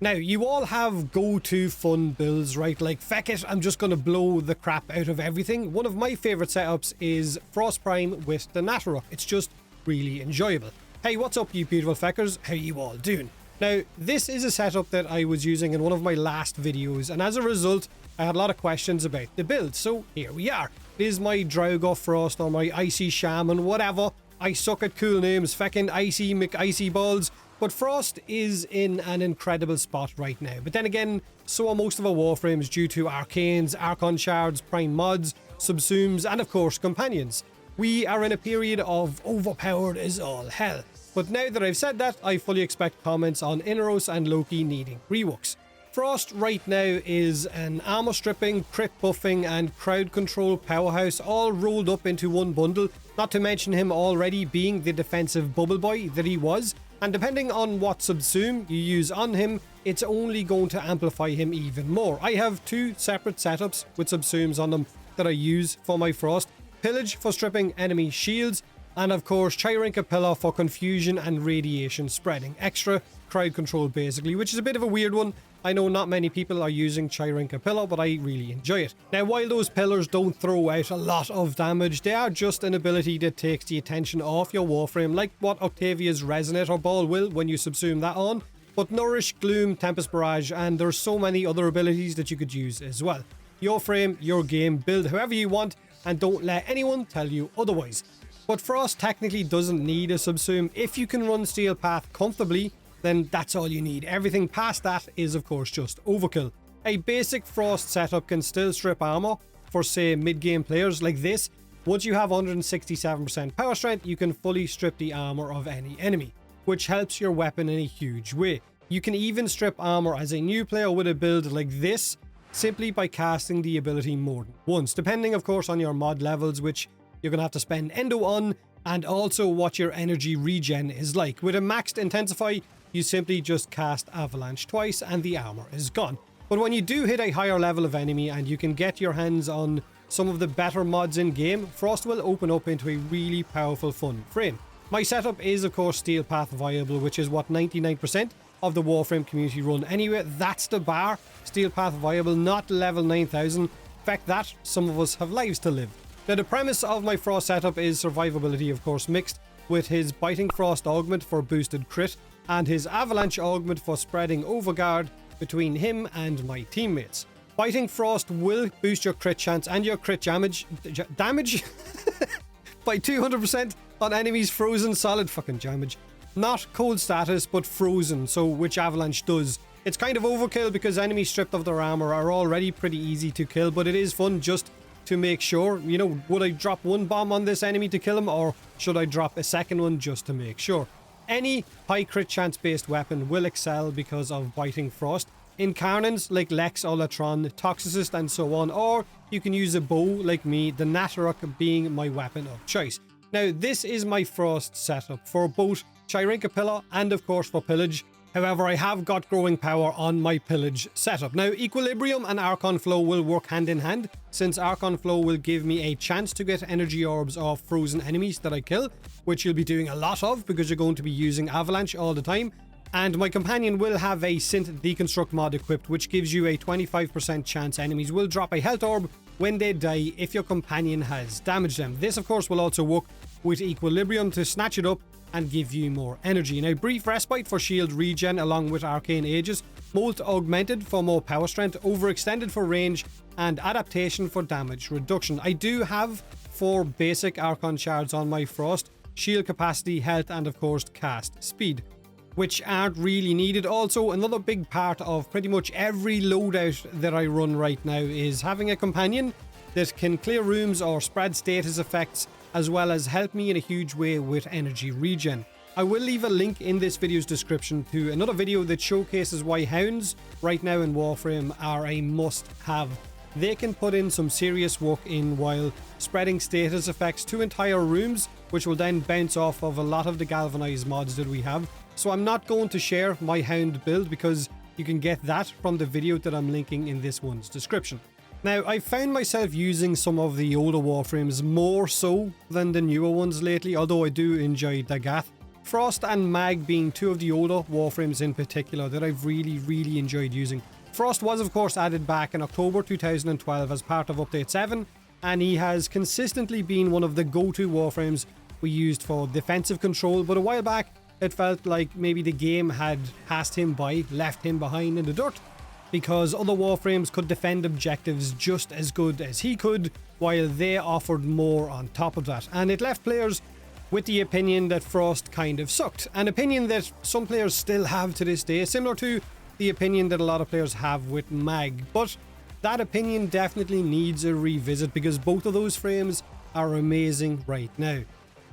Now, you all have go-to fun builds, right? Like, feck it, I'm just going to blow the crap out of everything. One of my favourite setups is Frost Prime with the Natterok. It's just really enjoyable. Hey, what's up, you beautiful feckers? How you all doing? Now, this is a setup that I was using in one of my last videos, and as a result, I had a lot of questions about the build, so here we are. It is my Draugr Frost or my Icy Shaman, whatever. I suck at cool names, feckin' Icy McIcy Balls. But Frost is in an incredible spot right now. But then again, so are most of our Warframes due to Arcanes, Archon Shards, Prime Mods, Subsumes, and of course Companions. We are in a period of overpowered as all hell. But now that I've said that, I fully expect comments on Inneros and Loki needing reworks. Frost right now is an armor stripping, crit buffing, and crowd control powerhouse all rolled up into one bundle, not to mention him already being the defensive bubble boy that he was. And depending on what subsume you use on him, it's only going to amplify him even more. I have two separate setups with subsumes on them that I use for my Frost. Pillage for stripping enemy shields, and of course Radioactive Pillars for confusion and radiation spreading. Extra crowd control basically, which is a bit of a weird one. I know not many people are using Radioactive Pillars, but I really enjoy it. Now, while those pillars don't throw out a lot of damage, they are just an ability that takes the attention off your Warframe, like what Octavia's Resonator Ball will when you subsume that on. But Nourish, Gloom, Tempest Barrage, and there's so many other abilities that you could use as well. Your frame, your game, build however you want, and don't let anyone tell you otherwise. But Frost technically doesn't need a subsume. If you can run Steel Path comfortably, then that's all you need. Everything past that is of course just overkill. A basic Frost setup can still strip armor for say mid-game players like this. Once you have 167% power strength, you can fully strip the armor of any enemy, which helps your weapon in a huge way. You can even strip armor as a new player with a build like this, simply by casting the ability more than once, depending of course on your mod levels, which you're going to have to spend endo on, and also what your energy regen is like. With a maxed intensify, you simply just cast Avalanche twice and the armor is gone. But when you do hit a higher level of enemy and you can get your hands on some of the better mods in game, Frost will open up into a really powerful fun frame. My setup is of course Steel Path viable, which is what 99% of the Warframe community run anyway. That's the bar. Steel Path viable, not level 9000. In fact that, some of us have lives to live. Now, the premise of my Frost setup is survivability, of course, mixed with his Biting Frost augment for boosted crit and his Avalanche augment for spreading overguard between him and my teammates. Biting Frost will boost your crit chance and your crit damage by 200% on enemies frozen solid fucking damage. Not cold status, but frozen, so which Avalanche does. It's kind of overkill because enemies stripped of their armor are already pretty easy to kill, but it is fun just to make sure, you know, would I drop one bomb on this enemy to kill him, or should I drop a second one just to make sure? Any high crit chance based weapon will excel because of Biting Frost. Incarnants like Lex or Latron, Toxicist and so on, or you can use a bow like me, the Natterok being my weapon of choice. Now, this is my Frost setup for both Radioactive Pillars and of course for Pillage. However, I have got growing power on my Pillage setup. Now, Equilibrium and Archon Flow will work hand in hand, since Archon Flow will give me a chance to get energy orbs off frozen enemies that I kill, which you'll be doing a lot of because you're going to be using Avalanche all the time. And my companion will have a Synth Deconstruct mod equipped, which gives you a 25% chance enemies will drop a health orb when they die if your companion has damaged them. This of course will also work with Equilibrium to snatch it up and give you more energy. Now, Brief Respite for shield regen along with Arcane Aegis, Molt Augmented for more power strength, Overextended for range, and Adaptation for damage reduction. I do have 4 basic Archon Shards on my Frost: shield capacity, health, and of course cast speed, which aren't really needed. Also, another big part of pretty much every loadout that I run right now is having a companion that can clear rooms or spread status effects, as well as help me in a huge way with energy regen. I will leave a link in this video's description to another video that showcases why hounds right now in Warframe are a must-have. They can put in some serious work in while spreading status effects to entire rooms, which will then bounce off of a lot of the galvanized mods that we have. So I'm not going to share my hound build because you can get that from the video that I'm linking in this one's description. Now, I found myself using some of the older Warframes more so than the newer ones lately, although I do enjoy Dagath Frost and Mag being two of the older Warframes in particular that I've really enjoyed using. Frost was of course added back in October 2012 as part of Update 7, and he has consistently been one of the go-to Warframes we used for defensive control, but a while back it felt like maybe the game had passed him by, left him behind in the dirt, because other Warframes could defend objectives just as good as he could, while they offered more on top of that. And it left players with the opinion that Frost kind of sucked. An opinion that some players still have to this day, similar to the opinion that a lot of players have with Mag. But that opinion definitely needs a revisit because both of those frames are amazing right now.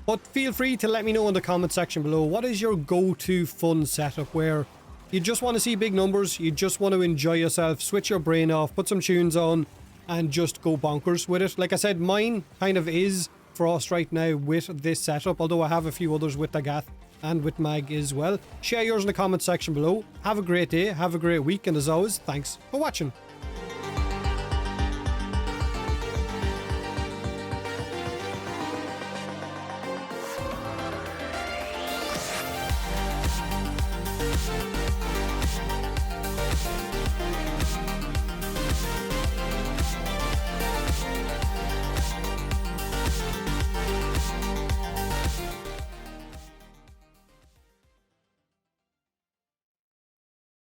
But feel free to let me know in the comment section below, what is your go-to fun setup where you just want to see big numbers, you just want to enjoy yourself, switch your brain off, put some tunes on, and just go bonkers with it. Like I said, mine kind of is Frost right now with this setup, although I have a few others with Dagath and with Mag as well. Share yours in the comment section below. Have a great day, have a great week, and as always, thanks for watching.